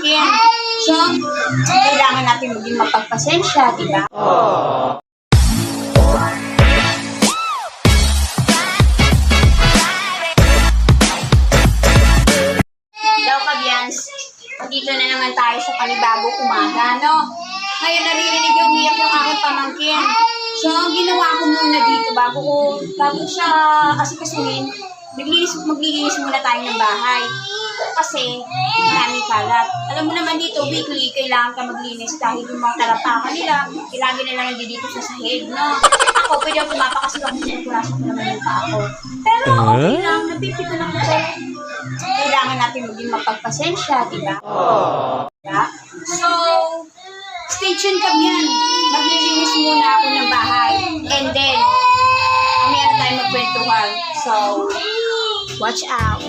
pamangkin. So, kailangan natin maging mapagpasensya, di ba? Hello, Kabyans. Dito na naman tayo sa panibagong umaga, no? Ngayon, naririnig yung umiyak yung aking pamangkin. So, ang ginawa ko muna dito, bago siya asikasuhin, maglilinis muna tayo ng bahay. Kasi, maraming kalat. Alam mo naman dito, weekly, kailangan ka maglinis dahil yung mga talapakan nila, ilagi nila dito sa sahig, no? Ako, pwede ako kumapakasi ako sa kurasok ko naman yung ako. Pero, okay lang, napipito lang ako. Kailangan natin maging mapagpasensya, diba? Diba? So, stay tuned kami yan. Maglilinis muna ako ng bahay. And then, meron tayo magkwentuhan. So, watch out.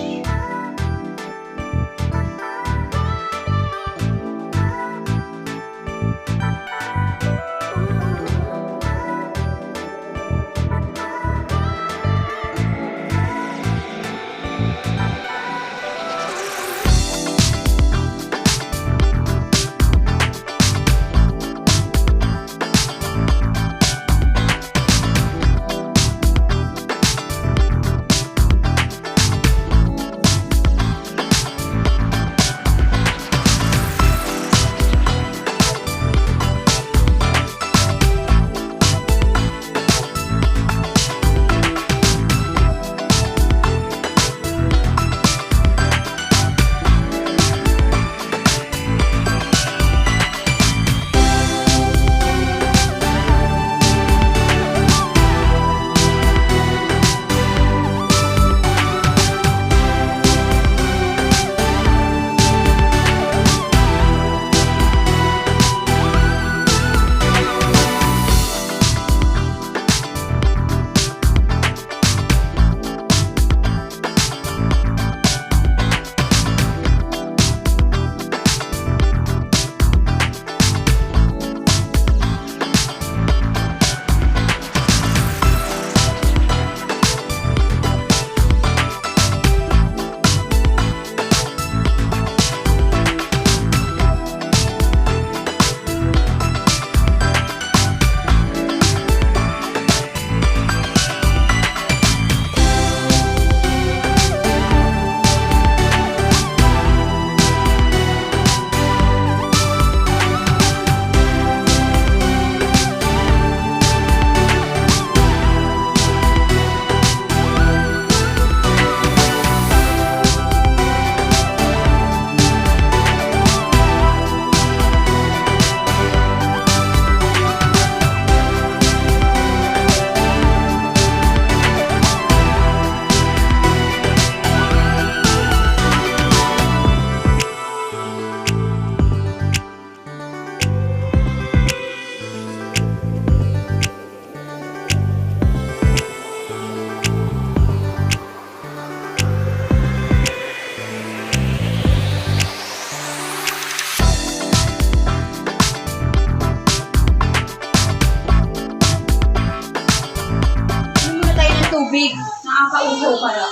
Tubig. Nakakauhaw pala.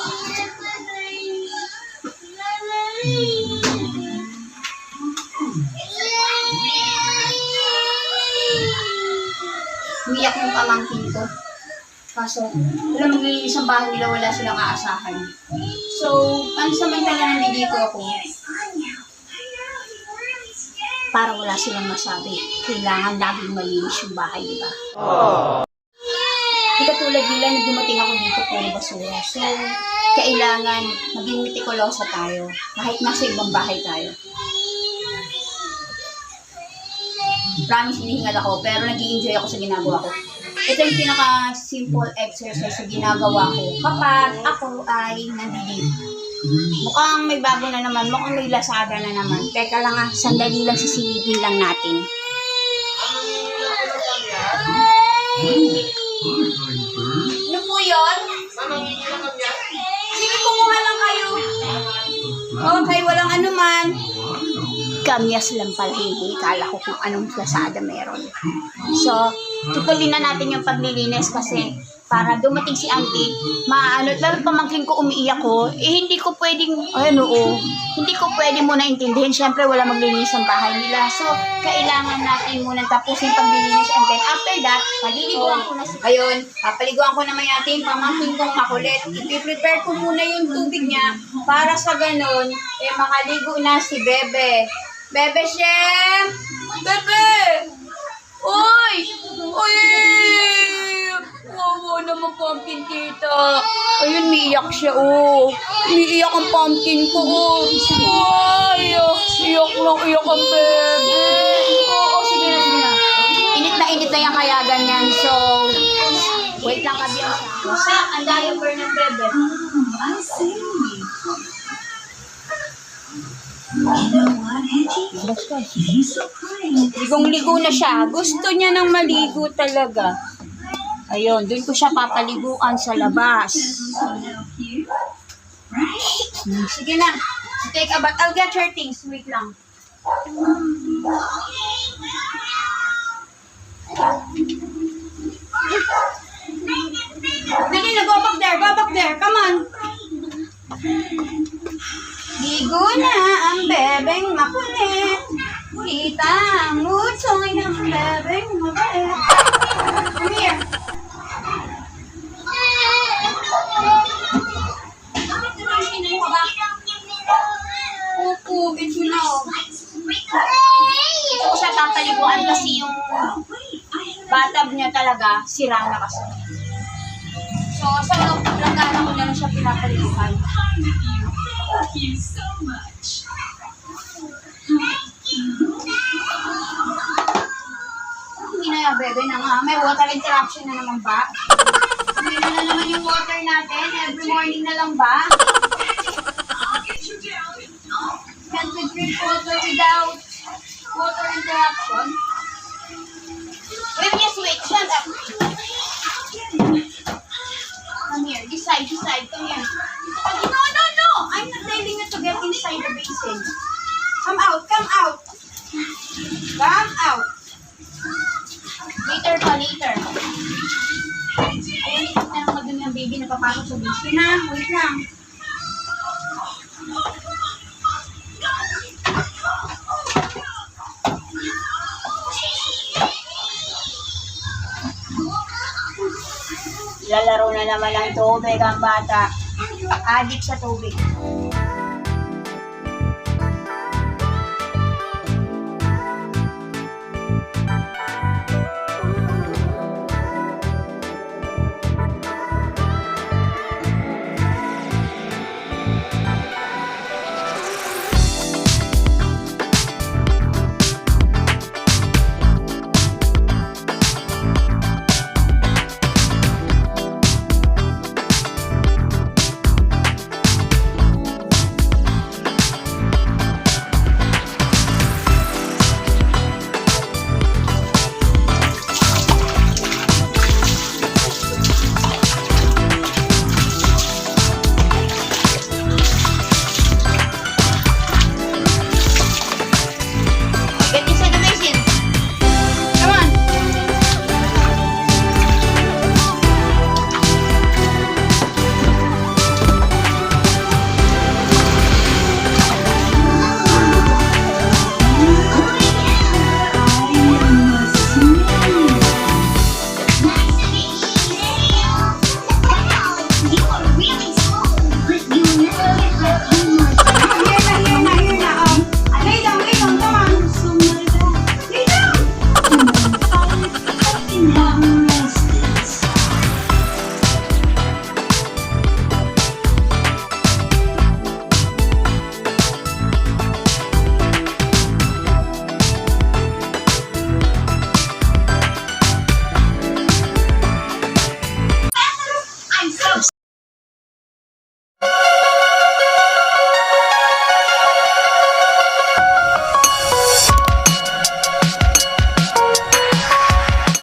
Umiyak yung pamangkin ko. Kaso, wala maglilinis ang bahay nila, wala silang aasahan. So, pansamantala nandito ako. Para wala silang masabi. Kailangan laging malinis yung bahay, diba? Di katulad nila na dumating ako dito puro basura. So, kailangan maging mitikulosa tayo kahit nasa ibang bahay tayo. Promise, hinihingal ako pero nag-i-enjoy ako sa ginagawa ko. Ito yung pinaka-simple exercise sa ginagawa ko kapag ako ay nandilip. Mukhang may bago na naman, mukhang may Lazada na naman. Teka lang sandali lang sisilipin lang natin. Ano po yun? Sige, kumuha lang kayo. Okay, walang anuman. Kamyas lang pala, hindi. Kala ko kung anong Lazada meron. So, tutuloy na natin yung paglilinis kasi para dumating si auntie, lalo pamangkin ko umiiyak ko, hindi ko pwedeng, hindi ko pwedeng muna intindihin. Siyempre, wala maglinis ang bahay nila. So, kailangan natin muna tapusin paglilinis and then after that, paliliguan ko na ayun, papaliguan ko naman yung ating pamangkin kong makulit. I-prepare ko muna yung tubig niya para sa ganun, makaligo na si Bebe. Bebe Shem! Bebe! Uy! Uy! Wawa naman pumpkin kita. Ayun, miiyak siya, Miiyak ang pumpkin ko, Ay! Iyak ang bebe. Sige na. Init na yan kaya ganyan. So, wait lang ka biyan siya. Kasi, ang diaper ng bebe. I see. You know what, Hetty? He's so pretty. Ligong-ligo na siya. Gusto niya ng maligo talaga. Ayun, doon ko siya papaliguan sa labas. Sige na. Take a bath. I'll get your things. Wait lang. Dali na, go back there. Come on. Ligo na ang bebeng makulit. Kita ang utsoy ng bebeng mabait. Come here. Opo, get you now. Ito ko siya papaliguan kasi yung bathtub niya talaga sira na kasi. So, sa langgana ko na lang siya pinapaliguan. Thank you so much. Hindi na yan, bebe na nga. May water interruption na naman ba? Hindi na naman yung water natin. Every morning na lang ba? Can't we drink water without water interruption? Wait, just wait. Shut up. Come here. This side. Come here. No. I'm not telling you to get inside the basin. Come out. Come out. Later. Ayun, ikot na lang madumi ang baby na papasok sa basin na. Wait lang. Lalaro na naman ang tubig ang bata. Addict sa tubig.